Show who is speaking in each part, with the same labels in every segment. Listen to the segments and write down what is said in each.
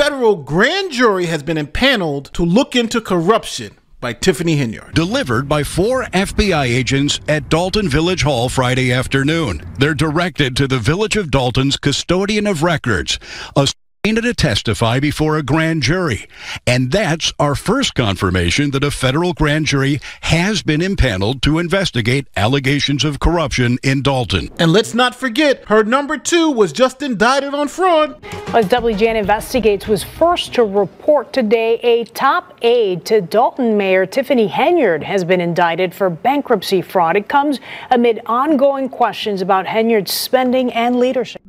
Speaker 1: federal grand jury has been impaneled to look into corruption by Tiffany Henyard.
Speaker 2: Delivered by 4 FBI agents at Dalton Village Hall Friday afternoon. They're directed to the Village of Dalton's custodian of records, a subpoena to testify before a grand jury. And that's our first confirmation that a federal grand jury has been impaneled to investigate allegations of corruption in Dalton.
Speaker 1: And let's not forget, her number 2 was just indicted on fraud.
Speaker 3: As WGN Investigates was first to report today, a top aide to Dalton Mayor Tiffany Henyard has been indicted for bankruptcy fraud. It comes amid ongoing questions about Henyard's spending and leadership.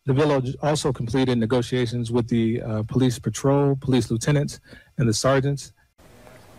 Speaker 4: The village also completed negotiations with the police patrol, police lieutenants, and the sergeants.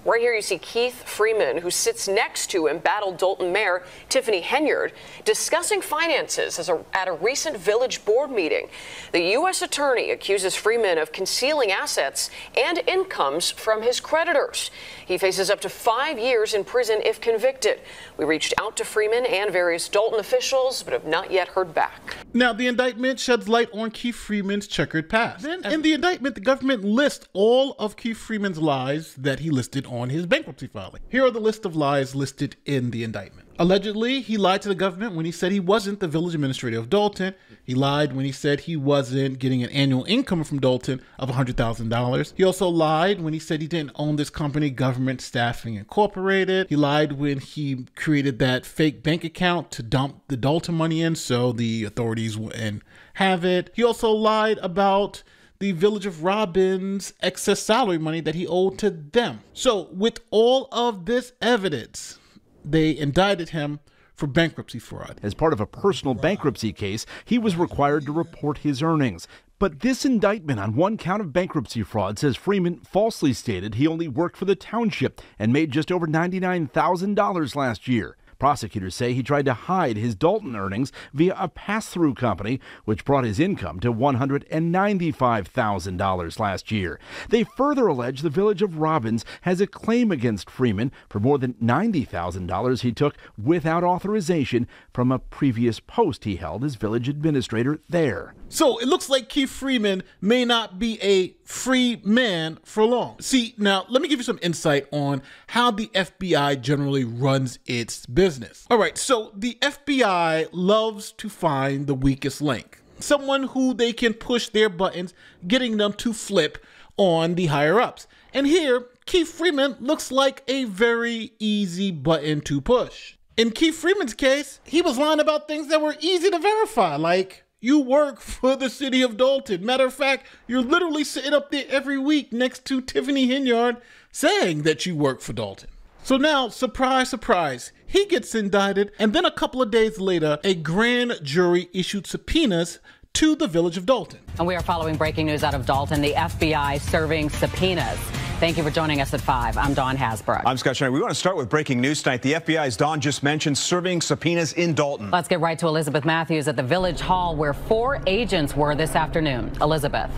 Speaker 5: Right here you see Keith Freeman, who sits next to embattled Dalton Mayor Tiffany Henyard, discussing finances at a recent village board meeting. The U.S. attorney accuses Freeman of concealing assets and incomes from his creditors. He faces up to 5 years in prison if convicted. We reached out to Freeman and various Dalton officials, but have not yet heard back.
Speaker 1: Now, the indictment sheds light on Keith Freeman's checkered past. Then, in the indictment, the government lists all of Keith Freeman's lies that he listed on his bankruptcy filing. Here are the list of lies listed in the indictment. Allegedly, he lied to the government when he said he wasn't the village administrator of Dalton. He lied when he said he wasn't getting an annual income from Dalton of $100,000. He also lied when he said he didn't own this company, Government Staffing Incorporated. He lied when he created that fake bank account to dump the Dalton money in so the authorities wouldn't have it. He also lied about the Village of Robin's excess salary money that he owed to them. So with all of this evidence, they indicted him for bankruptcy fraud.
Speaker 6: As part of a personal bankruptcy case, he was required to report his earnings. But this indictment on one count of bankruptcy fraud says Freeman falsely stated he only worked for the township and made just over $99,000 last year. Prosecutors say he tried to hide his Dalton earnings via a pass-through company, which brought his income to $195,000 last year. They further allege the Village of Robins has a claim against Freeman for more than $90,000 he took without authorization from a previous post he held as village administrator there.
Speaker 1: So it looks like Keith Freeman may not be a free man for long. See, now let me give you some insight on how the FBI generally runs its business. All right, so the FBI loves to find the weakest link, someone who they can push their buttons, getting them to flip on the higher ups. And here, Keith Freeman looks like a very easy button to push. In Keith Freeman's case, he was lying about things that were easy to verify, like you work for the city of Dalton. Matter of fact, you're literally sitting up there every week next to Tiffany Henyard saying that you work for Dalton. So now, surprise, surprise, he gets indicted, and then a couple of days later, a grand jury issued subpoenas to the Village of Dalton.
Speaker 7: And we are following breaking news out of Dalton, the FBI serving subpoenas. Thank you for joining us at 5. I'm Dawn Hasbrook.
Speaker 8: I'm Cautionary. We want to start with breaking news tonight. The FBI, as Dawn just mentioned, serving subpoenas in Dalton.
Speaker 7: Let's get right to Elizabeth Matthews at the Village Hall, where 4 agents were this afternoon. Elizabeth.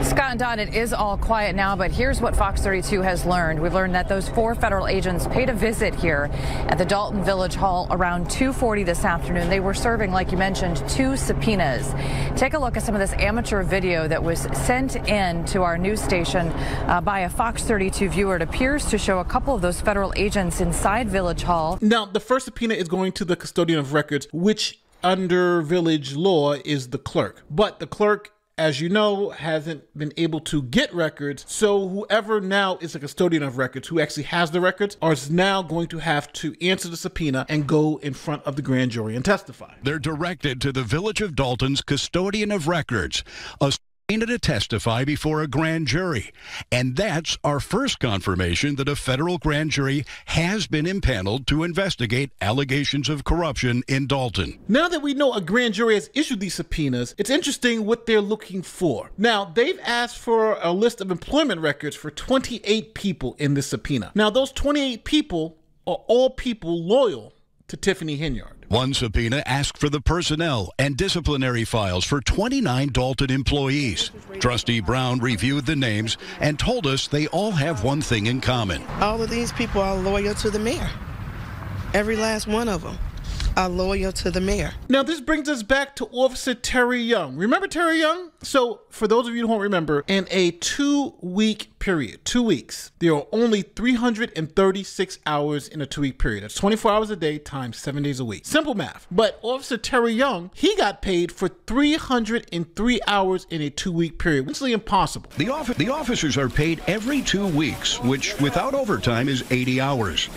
Speaker 9: Scott and Don, it is all quiet now, but here's what Fox 32 has learned. We've learned that those 4 federal agents paid a visit here at the Dalton Village Hall around 2:40 this afternoon. They were serving, like you mentioned, 2 subpoenas. Take a look at some of this amateur video that was sent in to our news station by a Fox 32 viewer. It appears to show a couple of those federal agents inside Village Hall.
Speaker 1: Now, the first subpoena is going to the custodian of records, which under village law is the clerk. But the clerk, as you know, hasn't been able to get records. So whoever now is a custodian of records, who actually has the records, is now going to have to answer the subpoena and go in front of the grand jury and testify.
Speaker 2: They're directed to the Village of Dalton's custodian of records, a to testify before a grand jury. And that's our first confirmation that a federal grand jury has been impaneled to investigate allegations of corruption in Dalton.
Speaker 1: Now that we know a grand jury has issued these subpoenas, it's interesting what they're looking for. Now, they've asked for a list of employment records for 28 people in this subpoena. Now, those 28 people are all people loyal to Tiffany Henyard.
Speaker 2: One subpoena asked for the personnel and disciplinary files for 29 Dalton employees. Trustee Brown reviewed the names and told us they all have one thing in common.
Speaker 10: All of these people are loyal to the mayor. Every last one of them are loyal to the mayor.
Speaker 1: Now, this brings us back to Officer Terry Young. Remember Terry Young? So, for those of you who don't remember, in a 2-week period, 2 weeks, there are only 336 hours in a 2-week period. That's 24 hours a day times 7 days a week. Simple math. But Officer Terry Young, he got paid for 303 hours in a 2-week period. It's really impossible.
Speaker 2: The officers are paid every 2 weeks, which without overtime is 80 hours.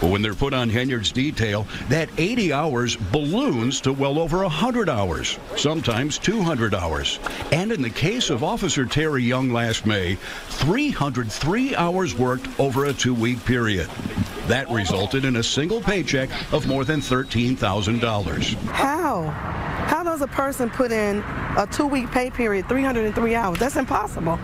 Speaker 2: But when they're put on Henyard's detail, that 80 hours balloons to well over 100 hours, sometimes 200 hours. And in the case of Officer Terry Young last May, 303 hours worked over a 2-week period. That resulted in a single paycheck of more than $13,000.
Speaker 10: How does a person put in a 2-week pay period, 303 hours? That's impossible.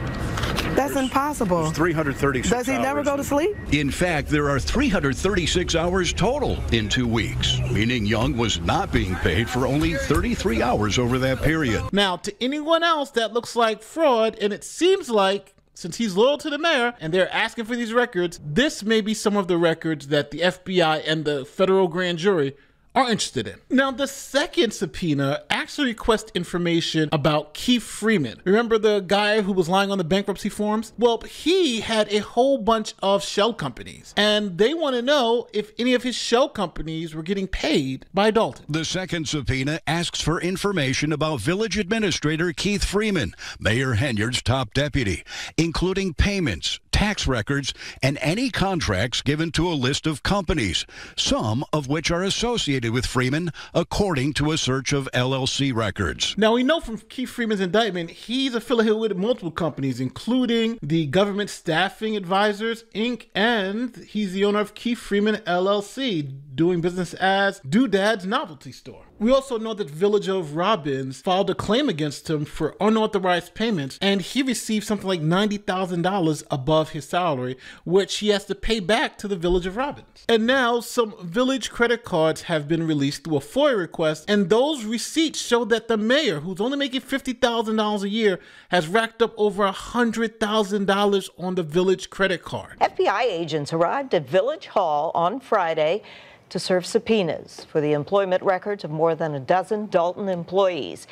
Speaker 10: That's impossible.
Speaker 2: 336
Speaker 10: Does he never go to sleep?
Speaker 2: In fact, there are 336 hours total in 2 weeks, meaning Young was not being paid for only 33 hours over that period.
Speaker 1: Now, to anyone else, that looks like fraud, and it seems like since he's loyal to the mayor and they're asking for these records, this may be some of the records that the FBI and the federal grand jury are interested in. Now, the second subpoena actually requests information about Keith Freeman. Remember the guy who was lying on the bankruptcy forms? Well, he had a whole bunch of shell companies, and they want to know if any of his shell companies were getting paid by Dalton.
Speaker 2: The second subpoena asks for information about village administrator Keith Freeman, Mayor Henyard's top deputy, including payments, tax records, and any contracts given to a list of companies, some of which are associated with Freeman, according to a search of LLC records.
Speaker 1: Now, we know from Keith Freeman's indictment, he's affiliated with multiple companies, including the Government Staffing Advisors, Inc., and he's the owner of Keith Freeman, LLC, doing business as Doodad's Novelty Store. We also know that Village of Robbins filed a claim against him for unauthorized payments, and he received something like $90,000 above his salary, which he has to pay back to the Village of Robbins. And now some village credit cards have been released through a FOIA request, and those receipts show that the mayor, who's only making $50,000 a year, has racked up over $100,000 on the village credit card.
Speaker 11: FBI agents arrived at Village Hall on Friday to serve subpoenas for the employment records of more than a dozen Dalton employees.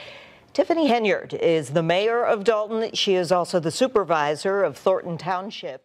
Speaker 11: Tiffany Henyard is the mayor of Dalton. She is also the supervisor of Thornton Township.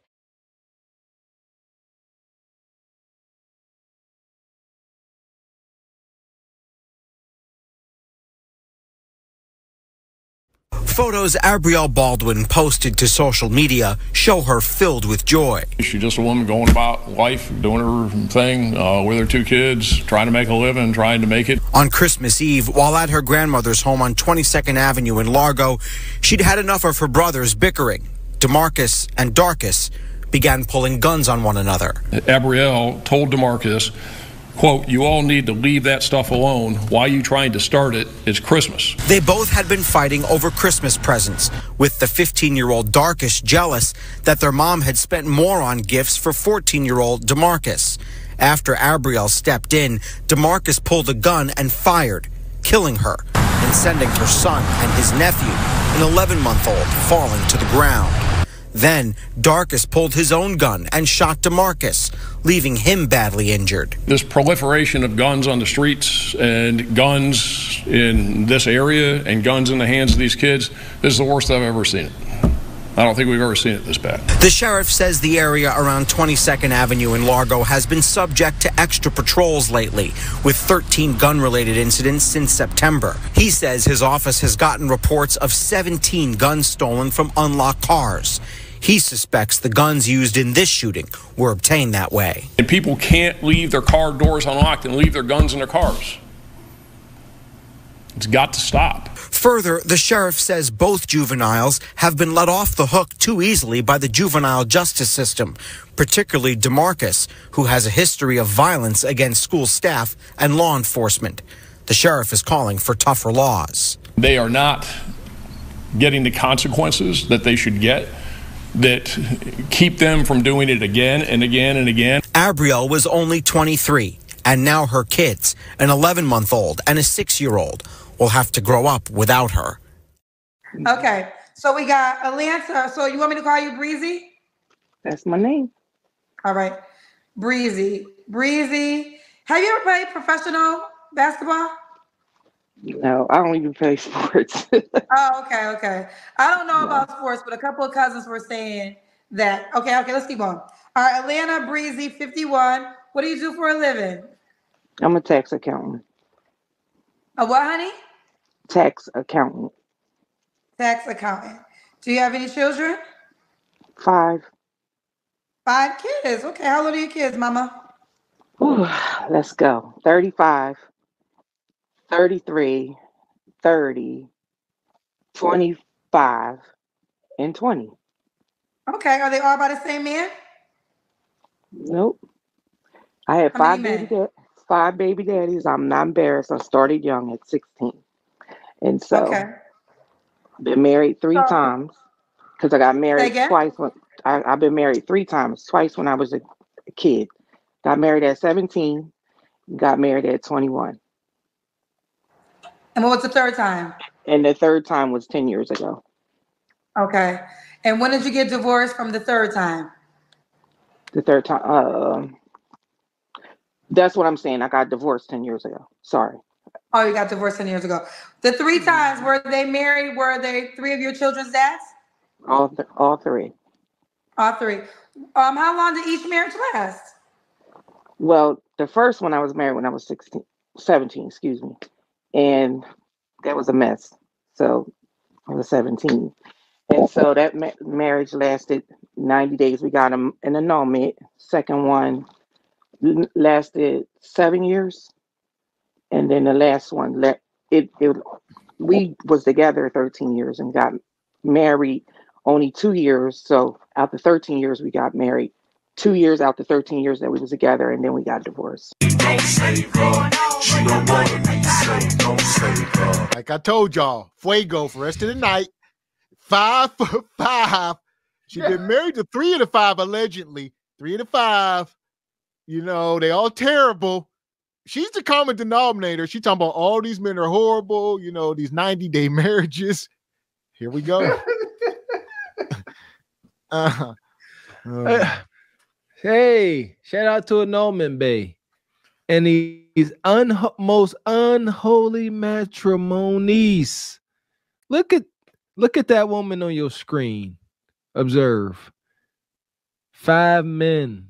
Speaker 12: Photos Abrielle Baldwin posted to social media show her filled with joy.
Speaker 13: She's just a woman going about life, doing her thing with her 2 kids, trying to make a living, trying to make it.
Speaker 12: On Christmas Eve, while at her grandmother's home on 22nd Avenue in Largo, she'd had enough of her brothers bickering. DeMarcus and Darcus began pulling guns on one another.
Speaker 13: Abrielle told DeMarcus, quote, "You all need to leave that stuff alone. Why are you trying to start it? It's Christmas."
Speaker 12: They both had been fighting over Christmas presents, with the 15-year-old Darcus jealous that their mom had spent more on gifts for 14-year-old DeMarcus. After Abrielle stepped in, DeMarcus pulled a gun and fired, killing her and sending her son and his nephew, an 11-month-old, falling to the ground. Then, Darcus pulled his own gun and shot DeMarcus, leaving him badly injured.
Speaker 13: This proliferation of guns on the streets and guns in this area and guns in the hands of these kids, this is the worst I've ever seen it. I don't think we've ever seen it this bad.
Speaker 12: The sheriff says the area around 22nd Avenue in Largo has been subject to extra patrols lately, with 13 gun-related incidents since September. He says his office has gotten reports of 17 guns stolen from unlocked cars. He suspects the guns used in this shooting were obtained that way.
Speaker 13: And people can't leave their car doors unlocked and leave their guns in their cars. It's got to stop.
Speaker 12: Further, the sheriff says both juveniles have been let off the hook too easily by the juvenile justice system, particularly DeMarcus, who has a history of violence against school staff and law enforcement. The sheriff is calling for tougher laws.
Speaker 13: They are not getting the consequences that they should get that keep them from doing it again and again and again.
Speaker 12: Abrielle was only 23. And now her kids, an 11-month-old and a 6-year-old, will have to grow up without her.
Speaker 14: Okay, so we got Alanta. So you want me to call you Breezy?
Speaker 15: That's my name.
Speaker 14: All right, Breezy. Breezy, have you ever played professional basketball?
Speaker 15: No, I don't even play sports.
Speaker 14: Oh, okay. I don't know about sports, but a couple of cousins were saying that. Okay, let's keep going. All right, Atlanta Breezy, 51. What do you do for a living?
Speaker 15: I'm a tax accountant.
Speaker 14: A what, honey?
Speaker 15: Tax accountant.
Speaker 14: Tax accountant. Do you have any children?
Speaker 15: 5.
Speaker 14: 5 kids. Okay, how old are your kids, mama?
Speaker 15: Whew, let's go. 35, 33, 30, 25, and 20.
Speaker 14: Okay, are they all by the same man?
Speaker 15: Nope. I had
Speaker 14: How many men?
Speaker 15: 5 baby daddies. I'm not embarrassed. I started young at 16. And so,
Speaker 14: Okay.
Speaker 15: been married 3
Speaker 14: So,
Speaker 15: times because I got
Speaker 14: say
Speaker 15: married
Speaker 14: again?
Speaker 15: twice. I've been married 3 times, twice when I was a kid. Got married at 17, got married at 21.
Speaker 14: And what was the third time?
Speaker 15: And the third time was 10 years ago.
Speaker 14: Okay. And when did you get divorced from the third time?
Speaker 15: The third time, that's what I'm saying. I got divorced 10 years ago. Sorry.
Speaker 14: Oh, you got divorced 10 years ago. The 3 times, were they married? Were they 3 of your children's dads?
Speaker 15: All 3.
Speaker 14: All 3. How long did each marriage last?
Speaker 15: Well, the first one I was married when I was 17, excuse me. And that was a mess. So I was 17. And so that marriage lasted 90 days. We got an annulment. Second one lasted 7 years. And then the last one, we was together 13 years and got married only 2 years. So after 13 years, we got married. 2 years after 13 years that we was together, and then we got divorced.
Speaker 16: Like I told y'all, fuego for the rest of the night. 5 for 5. She's been married to 3 of the 5, allegedly. 3 of the 5. You know, they all terrible. She's the common denominator. She talking about all these men are horrible, you know, these 90-day marriages. Here we go.
Speaker 17: Hey, shout out to Annulment Bay and these most unholy matrimonies. Look at that woman on your screen. Observe. 5 men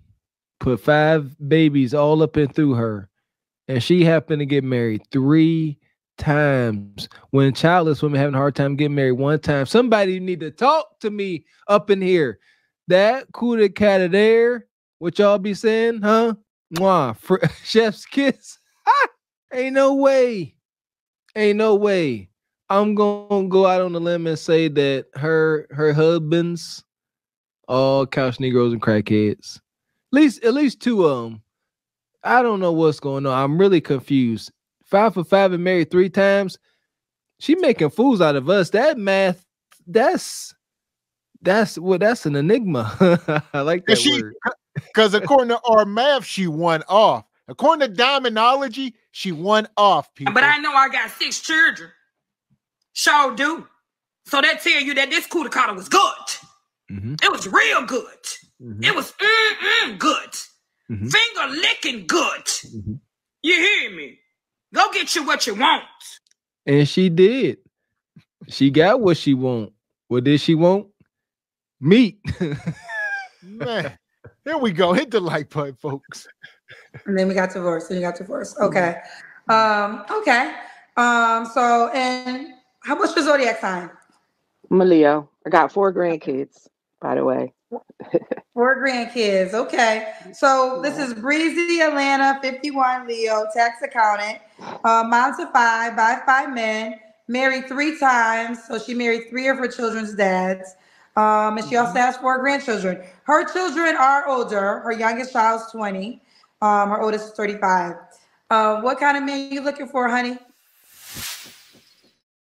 Speaker 17: put 5 babies all up and through her, and she happened to get married 3 times. When childless women having a hard time getting married 1 time. Somebody need to talk to me up in here. That coup de cat there, what y'all be saying, huh? Mwah, chef's kiss. Ain't no way. I'm gonna go out on a limb and say that her husbands, all couch Negroes and crackheads. At least 2 of them. I don't know what's going on. I'm really confused. 5 for 5 and married 3 times. She making fools out of us. That math, that's an enigma. I like that word.
Speaker 16: Because according to our math, she won off. According to Diamondology, she won off, people.
Speaker 18: But I know I got 6 children. Sure do. So that tell you that this coup de cat was good. Mm-hmm. It was real good. Mm-hmm. It was good. Mm-hmm. Finger licking good. Mm-hmm. You hear me? Go get you what you want.
Speaker 17: And she did. She got what she want. What did she want? Meat.
Speaker 16: Man, here we go. Hit the like button, folks.
Speaker 14: And then we got divorced. Okay. Okay. So, and what's your zodiac sign?
Speaker 15: I'm a Leo. I got 4 grandkids, by the way.
Speaker 14: 4 grandkids. Okay. So this is Breezy Atlanta, 51, Leo, tax accountant, mom to 5 by 5 men, married 3 times. So she married 3 of her children's dads. And she also has 4 grandchildren. Her children are older. Her youngest child's 20. Her oldest is 35. What kind of man are you looking for, honey?